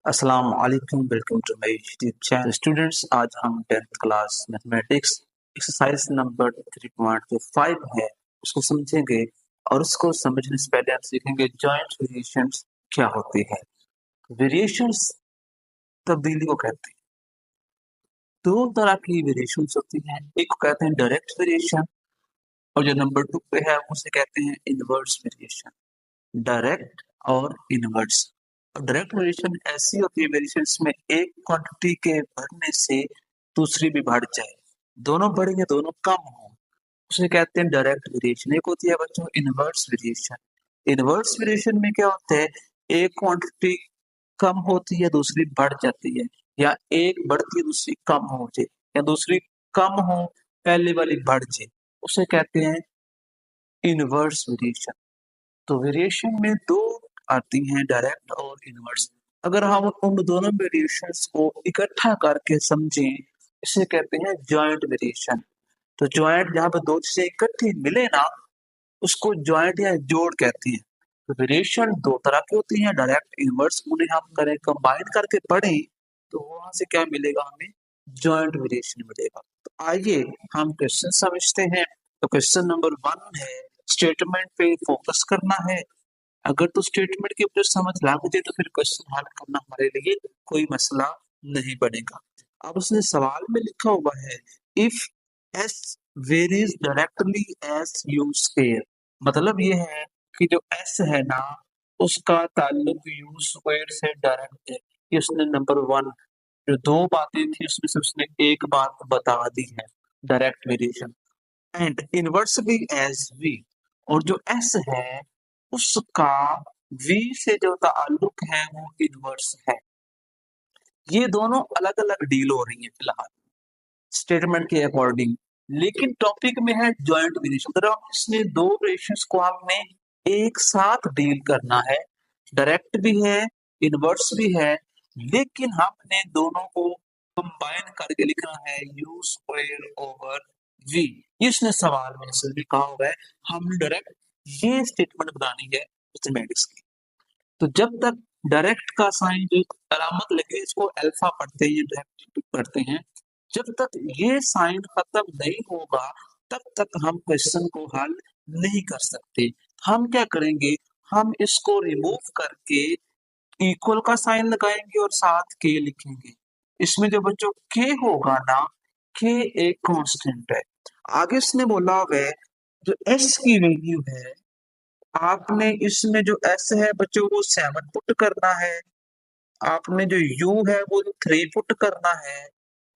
अस्सलाम वालेकुम, welcome to my YouTube channel. Students, आज हम 10th class mathematics exercise number 3.5 है उसको समझेंगे। और उसको समझने से पहले आप सीखेंगे जॉइंट वेरिएशंस क्या होती है। वेरिएशंस तब्दीली को कहते हैं। दो तरह की वेरिएशंस होती हैं, एक को कहते हैं डायरेक्ट वेरिएशन और जो नंबर 2 पे है उसे कहते हैं इनवर्स वेरिएशन। डायरेक्ट और इनवर्स। डायरेक्ट वेरिएशन ऐसी होती है वेरिएशन में एक क्वांटिटी के बढ़ने से दूसरी भी बढ़ जाए, दोनों बढ़े या दोनों कम हो, उसे कहते हैं डायरेक्ट वेरिएशन। एक होती है बच्चों इनवर्स वेरिएशन। इनवर्स वेरिएशन में क्या होता है, एक क्वांटिटी कम होती है दूसरी बढ़ जाती है, या एक बढ़ती है दूसरी कम हो जाए, या दूसरी कम हो पहले वाली बढ़ जाए, उसे कहते हैं इनवर्स वेरिएशन। तो वेरिएशन में दो आती हैं, डायरेक्ट और इनवर्स। अगर हम उन दोनों वेरिएशंस को इकट्ठा करके समझें, इसे कहते हैं जॉइंट वेरिएशन। तो जॉइंट जहाँ पे दो चीजें इकट्ठी मिले ना, उसको जॉइंट या जोड़ कहते हैं। तो वेरिएशन दो तरह की होती हैं, डायरेक्ट इनवर्स। उन्हें हम करें कंबाइन करके पढ़ें तो वहां से क्या मिलेगा, हमें जॉइंट वेरिएशन मिलेगा। तो आइए हम क्वेश्चन समझते हैं। तो क्वेश्चन नंबर 1 है, स्टेटमेंट पे फोकस करना है। अगर तो स्टेटमेंट की वजह समझ लग जाए तो फिर क्वेश्चन हल करना हमारे लिए कोई मसला नहीं बनेगा। अब उसने सवाल में लिखा हुआ है, if S varies directly S U square. मतलब ये है कि जो एस है ना, उसका ताल्लुक यू स्क्वायर से डायरेक्ट है। ये उसने नंबर 1 जो दो बातें थी उसमें से उसने एक बात बता दी है, direct variation. And inversely as v, और जो एस है उसका वी से जो ताल्लुक है वो इनवर्स है। ये दोनों अलग अलग डील हो रही है फिलहाल स्टेटमेंट के अकॉर्डिंग, लेकिन टॉपिक में है जॉइंट वेरिएशन। तो इसने दो वेरिएशंस को हमने एक साथ डील करना है, डायरेक्ट भी है इनवर्स भी है, लेकिन हमने दोनों को कंबाइन करके लिखना है यू स्क्वायर ओवर वी। इसने सवाल में से लिखा हुआ है, हम डायरेक्ट ये स्टेटमेंट बनानी है मैथमेटिक्स की। तो जब तक डायरेक्ट का साइन जो अलामत लगे इसको अल्फा पढ़ते हैं, डायरेक्ट पढ़ते हैं, जब तक ये साइन खत्म नहीं होगा तब तक हम क्वेश्चन को हल नहीं कर सकते। हम क्या करेंगे, हम इसको रिमूव करके इक्वल का साइन लगाएंगे और साथ के लिखेंगे। इसमें जो बच्चों के होगा ना, के एक कांस्टेंट है। आगे इसने बोला हुआ है जो एस की वैल्यू है, आपने इसमें जो एस है बच्चों वो 7 पुट करना है, आपने जो यू है वो 3 पुट करना है,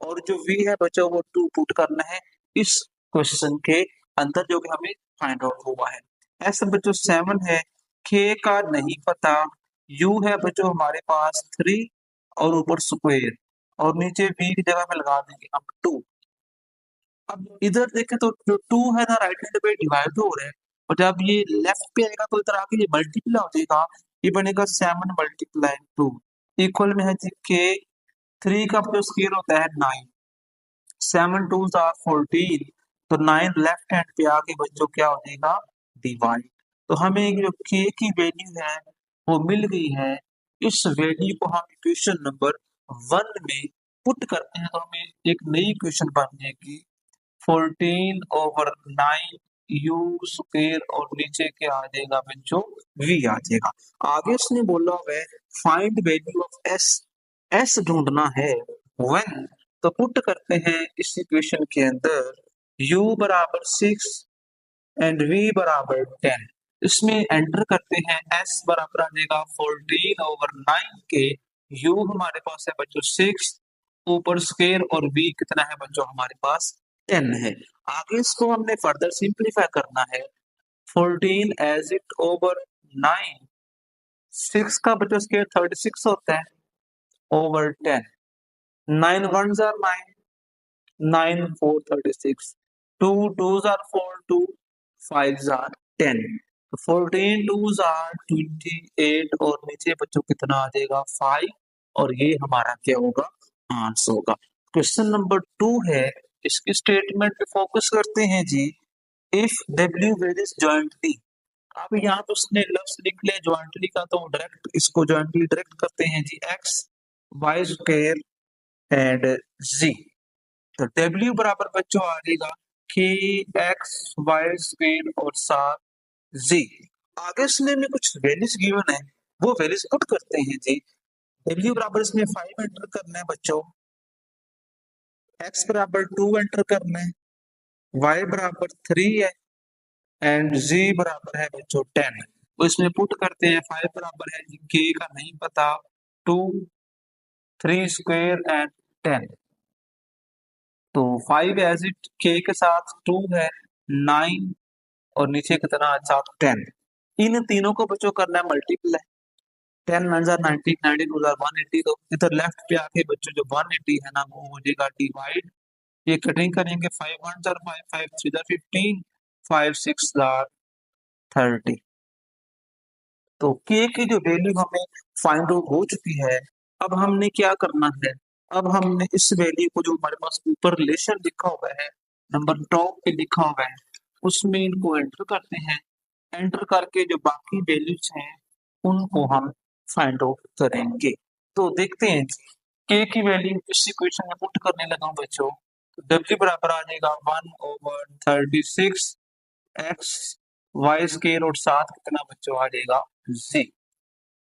और जो वी है बच्चों वो 2 पुट करना है इस क्वेश्चन के अंदर जो कि हमें फाइंड आउट हुआ है। एस बच्चों 7 है, के का नहीं पता, यू है बच्चों हमारे पास 3 और ऊपर स्क्वायर, और नीचे वी की जगह पे लगा देंगे हम 2। अब इधर देखें तो जो 2 है ना राइट हैंड पे डिवाइड हो रहा है, और जब ये लेफ्ट पे आएगा तो इधर आके ये मल्टीप्लाई हो जाएगा, ये बनेगा 7 मल्टीप्लाई 2 इक्वल में है जी के। 3 का जो स्क्वायर होता है 9, 7 2s आर 14, तो 9 लेफ्ट हैंड पे आके बच्चों क्या हो जाएगा, डिवाइड। तो हमें जो के की वैल्यू है वो मिल गई है। इस वैल्यू को हम इक्वेशन नंबर 1 में पुट करते हैं तो हमें एक नई इक्वेशन बन जाएगी 14/9 यू स्क्वायर, और नीचे क्या आ जाएगा बच्चों, वी आ जाएगा। आगे उसने बोला हुआ है find value of S, S ढूंढना है व्हेन। तो पुट करते हैं इस इक्वेशन के अंदर u बराबर 6 एंड v बराबर 10। इसमें एंटर करते हैं s बराबर आ जाएगा 14/9 के, u हमारे पास है बच्चों 6 ऊपर स्क्वायर, और v कितना है बच्चों हमारे पास 10 है। आगे इसको हमने फर्दर सिंपलीफाई करना है, 14 एज इट ओवर 9, 6 का बच्चों स्क्वायर 36 होता है over 10, 9 1s are 9, 9 4 36, 2 2s are 4, 2 5s are 10, तो 14 2s are 28, और नीचे बच्चों कितना आ जाएगा 5, और ये हमारा क्या होगा, आंसर होगा। क्वेश्चन नंबर 2 है, इसकी स्टेटमेंट पे फोकस करते हैं जी। इफ W वेरीज जॉइंटली, अब यहाँ पे उसने लफ्ज लिख लिया जॉइंटली का, तो डायरेक्ट इसको जॉइंटली डायरेक्ट करते हैं जी। X वाई स्क्वायर एंड जी। तो डब्ल्यू बराबर बच्चों आ जाएगा के एक्स वाई स्क्वायर और साथ जी। आगे इसमें में कुछ वैल्यूज गिवन है, वो वैल्यूज पुट करते हैं जी। डब्ल्यू बराबर इसमें 5 एंटर करना है बच्चों, एक्स बराबर 2 एंटर करना है, वाई बराबर 3 है एंड जी बराबर है बच्चों 10। तो इसमें पुट करते हैं, 5 बराबर है जी के का नहीं पता, 2 3 स्क्वायर एंड 10। तो 5 एज इट के के साथ 2 है 9 और नीचे कितना साथ 10। इन तीनों को बच्चों करना है मल्टीप्लाई, 10 9 जार 90, 90 2 जार 180। तो इधर लेफ्ट पे आके बच्चों जो 180 है ना वो हो जाएगा डिवाइड, ये कटिंग करेंगे, 5 1 जार 5, 5 3 जार 15, 5 6 जार 30। तो के की जो वैल्यू हमें फाइंड आउट हो चुकी है, अब हमने क्या करना है, अब हमने इस वैल्यू को जो हमारे पास ऊपर रिलेशन लिखा हुआ है, नंबर टॉप पे लिखा हुआ है, उसमें इनको एंटर करते हैं। एंटर करके जो बाकी वैल्यूज हैं उनको हम फाइंड आउट करेंगे। तो देखते हैं के की वैल्यू इस इक्वेशन में पुट करने लगा हूं बच्चों। तो डब्ल्यू बराबर आ जाएगा 1/36 एक्स वाई स्क्वायर और साथ कितना बच्चों आ जाएगा जी।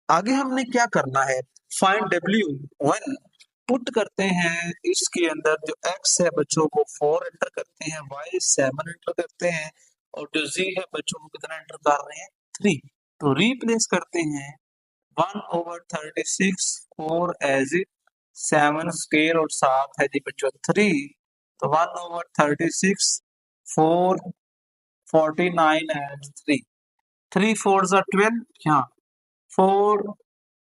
आगे हमने क्या करना है, फाइंड डब्ल्यू वन पुट करते हैं, इसके अंदर जो x है बच्चों को 4 एंटर करते हैं, y 7 एंटर करते हैं और जो z है बच्चों को कितना एंटर कर रहे हैं 3। तो रिप्लेस करते हैं 1/36 4 एज इट 7 स्क्वायर और साथ है जी बच्चों 3। तो 1/36 4 49 एंड 3, 3 4 ज़ा 12, यहाँ 4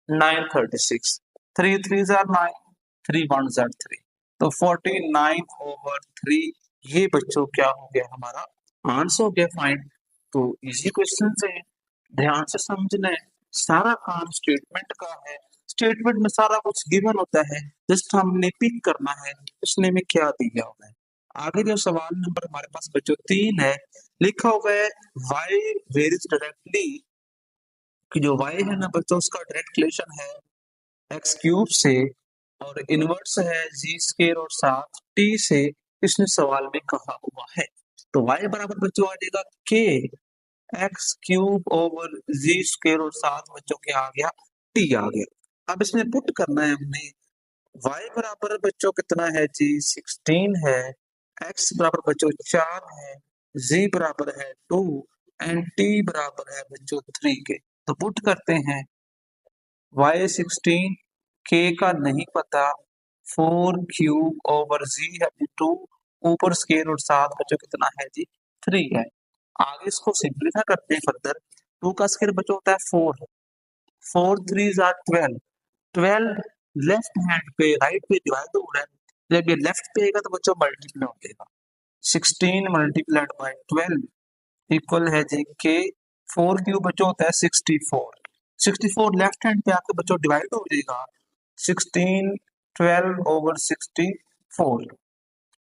9 36, 3 3 ज़ा 9, 3 1 ज़ा 3। तो 49/3 ये बच्चों क्या हो गया हमारा आंसर हो गया फाइंड। तो इजी क्वेश्चन है, ध्यान से समझना है, सारा काम स्टेटमेंट का है। स्टेटमेंट में सारा कुछ गिवन होता है, जस्ट हमने पिक करना है उसने में क्या दिया हुआ है। आगे जो सवाल नंबर हमारे पास बच्चों 3 है, लिखा हुआ है y वेरीज डायरेक्टली, कि जो y है ना बच्चों उसका डायरेक्ट रिलेशन है एक्स क्यूब से और इनवर्स है जी स्क्वायर और साथ t से, इसने सवाल में कहा हुआ है। तो y बराबर बच्चों आ जाएगा के x cube over G square और साथ बच्चों क्या आ गया t आ गया। अब इसमें पुट करना है हमने, y बराबर बच्चों कितना है जी 16 है, x बराबर बच्चों 4 है, z बराबर है 2 एंड t बराबर है बच्चों 3 के। तो पुट करते हैं y 16 k का नहीं पता, 4 क्यूब ओवर z है 2 ऊपर स्क्वायर और साथ बच्चों कितना है जी 3 है। आगे इसको सिंपलीफाई करते हैं फर्दर, 2 का स्क्वायर बच्चों होता है 4, 4 3 ज़ा 12, 12 लेफ्ट हैंड पे राइट पे डिवाइड हो रहा है, जब ये लेफ्ट पे आएगा तो बच्चों मल्टीप्लाई हो जाएगा, 16 मल्टीप्लाइड बाय 12 इक्वल है जी के 4 क्यूब बच्चों होता है 64, 64 लेफ्ट हैंड पे आके बच्चों डिवाइड हो जाएगा, 16 12 ओवर 64,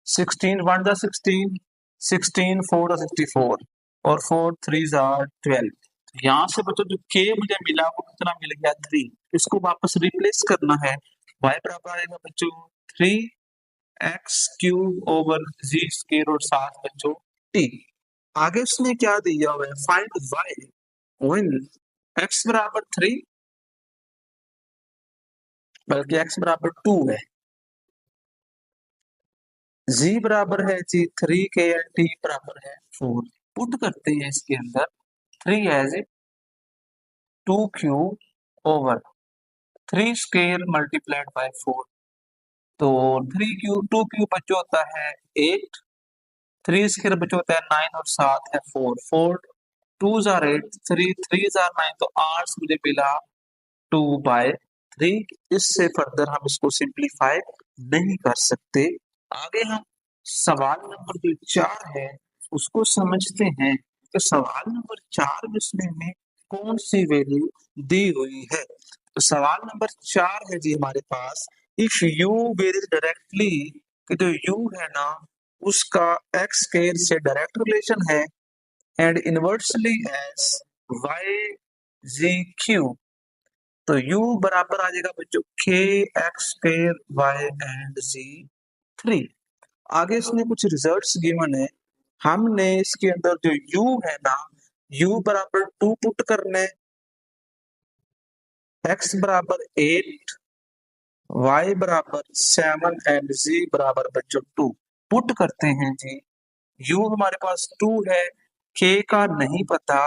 16 1 जा 16, 16 4 जा 64 और 4 3 जा 12। यहाँ से बच्चों जो के मुझे मिला वो कितना मिल गया 3, इसको वापस रिप्लेस करना है, y बराबर आएगा बच्चों 3 x cube over G square और साथ बच्चों t। आगे उसने क्या दिया हुआ है, फाइंड y व्हेन x बराबर 3, बल्कि x बराबर 2 है, g बराबर है जी 3 के एंड t बराबर है 4। पुट करते हैं इसके अंदर 3 as 2 cube over 3 square multiplied by 4। तो 3 क्यूब 2 क्यूब बच्चों होता है 8, 3 स्क्वायर बच्चों होता है 9 और साथ है 4, 4 2 जार 8, 3 3 जार 9, तो 8 मुझे मिला 2/3। इससे फर्दर हम इसको सिंप्लीफाई नहीं कर सकते। आगे हम सवाल नंबर जो 4 है उसको समझते हैं। तो सवाल नंबर 4 में कौन सी वैल्यू दी हुई है। तो सवाल नंबर 4 है जी हमारे पास, इफ यू वेरीज डायरेक्टली, कि जो यू है ना उसका एक्स स्क्वायर से डायरेक्ट रिलेशन है and inversely as y ji cube, तो u बराबर आ जाएगा बच्चों k x square y and z 3। आगे इसने कुछ रिजल्ट्स गिवन है, हमने इसके अंदर जो u है ना, u बराबर 2 पुट करना है, x बराबर 8, y बराबर 7 एंड z बराबर बच्चों 2 पुट करते हैं जी। u हमारे पास 2 है, k का नहीं पता,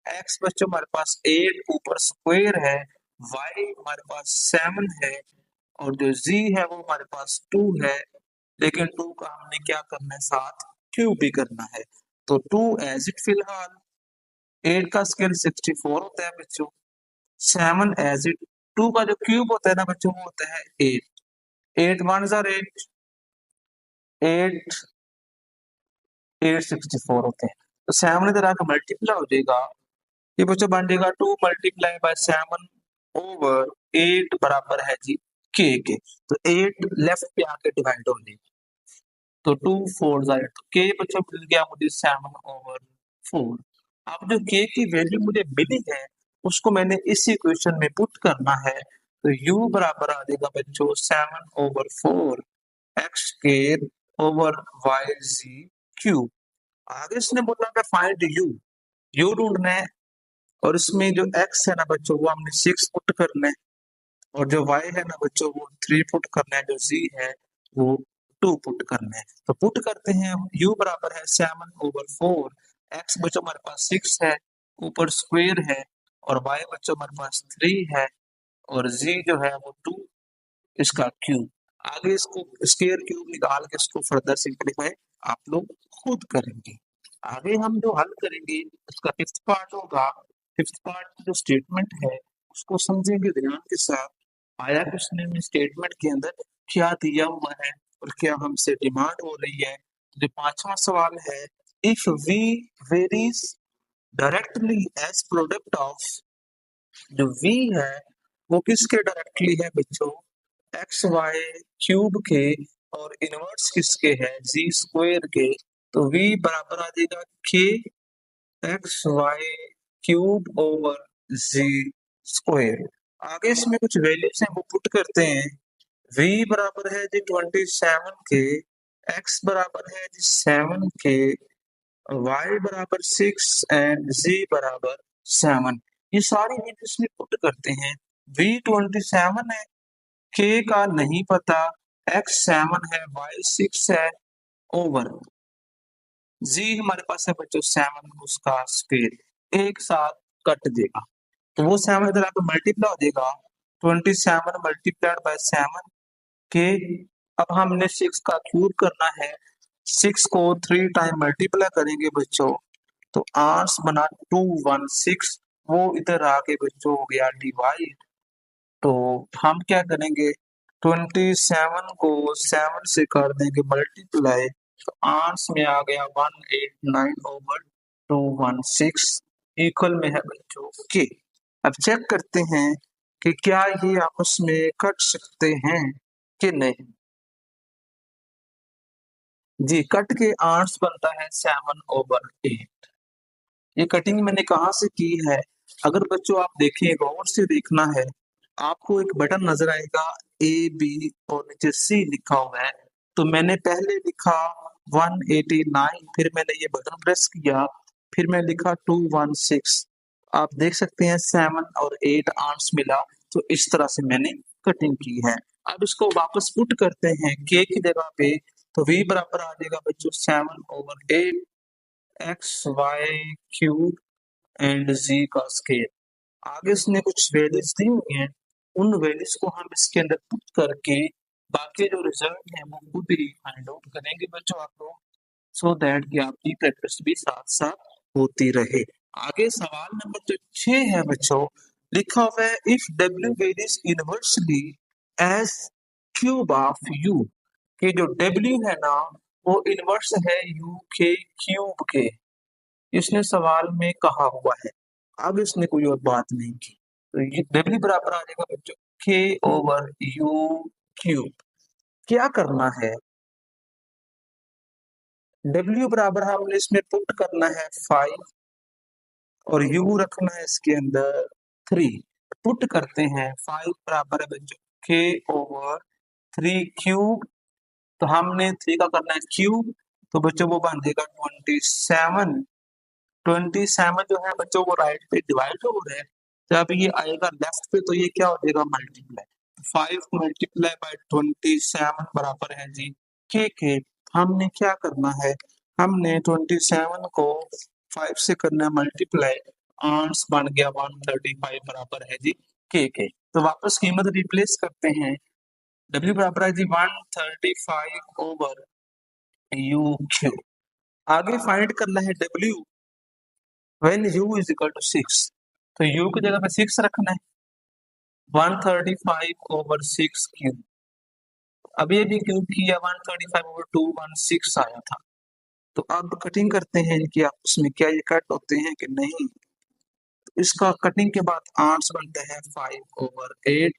x बच्चों हमारे पास 8 ऊपर स्क्वायर है, y हमारे पास 7 है और जो z है वो हमारे पास 2 है, लेकिन 2 का हमने क्या करना है, साथ क्यूब भी करना है। तो 2 एज इट फिलहाल, 8 का स्क्वायर 64 होता है बच्चों, 7 एज इट, 2 का जो क्यूब होता है ना बच्चों वो होता है 8, 8 वन जार 8, 8 864 होते हैं। तो 7 इधर आकर मल्टीप्लाई हो जाएगा, ये बच्चों बन जाएगा 2 मल्टीप्लाई बाय 7 ओवर 8 बराबर है जी के। तो 8 लेफ्ट पे आके डिवाइड हो जाएगा, तो 2 4 जार 8, के बच्चों मिल गया मुझे 7 ओवर 4। अब जो के की वैल्यू मुझे मिली है उसको मैंने इस इक्वेशन में पुट करना है, तो u बराबर आ जाएगा बच्चों 7 over 4 X square over Y जी क्यूब। आगे इसने बोला है फाइंड यू ढूंढना है, और इसमें जो x है ना बच्चों वो हमने 6 पुट करना है, और जो y है ना बच्चों वो 3 पुट करना है, जो z है वो 2 पुट करना है। तो पुट करते हैं, u बराबर है 7 ओवर 4, x बच्चों हमारे पास 6 है, ऊपर स्क्वायर है, और y बच्चों हमारे पास 3 है, और z जो है वो 2 इसका क्यूब। आगे इसको स्क्वायर क्यूब निकाल के इसको फर्दर सिंपलीफाई आप लोग खुद करेंगे। आगे हम जो हल करेंगे उसका फिफ्थ पार्ट होगा, फिफ्थ पार्ट की जो स्टेटमेंट है उसको समझेंगे ध्यान के साथ, आया क्वेश्चन में स्टेटमेंट के अंदर क्या दिया हुआ है और क्या हमसे डिमांड हो रही है। जो पांचवा सवाल है, if v varies directly as product of, जो v है वो किसके डायरेक्टली है बच्चों, एक्स वाई क्यूब के, और इनवर्स किसके है, जी स्क्वायर के। तो v बराबर आ जाएगा k X Y cube over G square. आगे इसमें कुछ वैल्यूज हैं वो पुट करते हैं, v बराबर है जी 27 के, x बराबर है जी 7 के, y बराबर 6 एंड z बराबर 7। ये सारी वैल्यूज में पुट करते हैं, v 27 है, k का नहीं पता, x 7 है, y 6 है, ओवर z हमारे पास है बच्चों 7, उसका स्क्वायर एक साथ कट देगा, तो वो 7 इधर आकर मल्टीप्लाई हो जाएगा, 27 मल्टीप्लाइड बाय 7 के। अब हमने 6 का क्यूब करना है, 6 को 3 टाइम मल्टीप्लाई करेंगे बच्चों, तो आंस बना 216, वो इधर आके बच्चों हो गया डिवाइड। तो हम क्या करेंगे, 27 को 7 से कर देंगे मल्टीप्लाई, तो आंस में आ गया 189 ओवर 216 इक्वल में है बच्चों के। अब चेक करते हैं कि क्या ये आपस में कट सकते हैं कि नहीं। जी, कट के आंस बनता है 7 ओवर 8। ये कटिंग मैंने कहाँ से की है, अगर बच्चों आप देखें, गौर से देखना है, आपको एक बटन नजर आएगा ए बी और नीचे सी लिखा हुआ है, तो मैंने पहले लिखा 189, फिर मैंने ये बटन प्रेस किया, फिर मैं लिखा 216, आप देख सकते हैं 7 और 8 आंट्स मिला, तो इस तरह से मैंने कटिंग की है। अब इसको वापस पुट करते हैं के की जगह पे, तो v बराबर आ जाएगा बच्चों 7 over 8 X Y cube and G का स्केल। आगे इसने कुछ वैल्यूज दी हुई हैं, उन वैल्यूज को हम इसके अंदर पुट करके बाकी जो रिजल्ट है वो खुद ही फाइंड आउट करेंगे बच्चों आप लोग, सो दैट कि आपकी प्रैक्टिस भी साथ साथ होती रहे। आगे सवाल नंबर जो 6 है बच्चों, लिखा हुआ है इफ डब्ल्यू varies inversely as cube of u, कि जो डब्ल्यू है ना वो इनवर्स है यू के क्यूब के, इसने सवाल में कहा हुआ है। अब इसने कोई और बात नहीं की, तो ये डब्ल्यू बराबर आ जाएगा बच्चों के ओवर यू क्यूब। क्या करना है, डब्ल्यू बराबर हमने इसमें पुट करना है 5 और यू रखना है इसके अंदर 3। पुट करते हैं 5 बराबर है बच्चों k ओवर 3 क्यूब, तो हमने 3 का करना है क्यूब, तो बच्चों वो बन जाएगा 27। 27 जो है बच्चों वो राइट पे डिवाइड हो रहा है, जब ये आएगा लेफ्ट पे तो ये क्या हो जाएगा मल्टीप्लाई, 5 मल्टीप्लाई बाय 27 बराबर है जी के। हमने क्या करना है, हमने 27 को 5 से करना है मल्टीप्लाई, आंसर बन गया 135 बराबर है जी के। तो वापस कीमत रिप्लेस करते हैं, W बराबर है जी 135 ओवर यू क्यू। आगे फाइंड करना है W when u is equal to 6, तो u की जगह पे 6 रखना है, 135 ओवर 6 क्यूब। अब ये भी क्यूब किया 135 ओवर 216 आया था, तो अब कटिंग करते हैं इनकी आपस में, क्या ये कट होते हैं कि नहीं। तो इसका कटिंग के बाद आंसर बनता है 5 ओवर 8,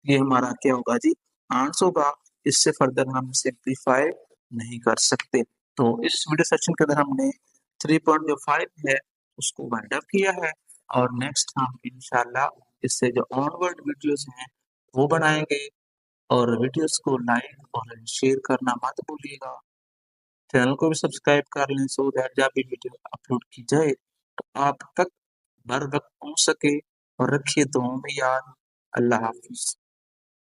ये हमारा क्या होगा जी आंसर होगा। इससे फर्दर हम सिंप्लीफाई नहीं कर सकते। तो इस वीडियो सेशन के अंदर हमने 3.5 है उसको वाइंड अप किया है, और नेक्स्ट हम इंशाल्लाह इससे जो ऑनवर्ड वीडियोस हैं वो बनाएंगे। और वीडियोस को लाइक और शेयर करना मत भूलिएगा, चैनल को भी सब्सक्राइब कर लें सो दैट जब भी वीडियो अपलोड की जाए तो आप तक बर वक्त पहुंच सके। और रखिए दुआओं में याद। अल्लाह हाफिज।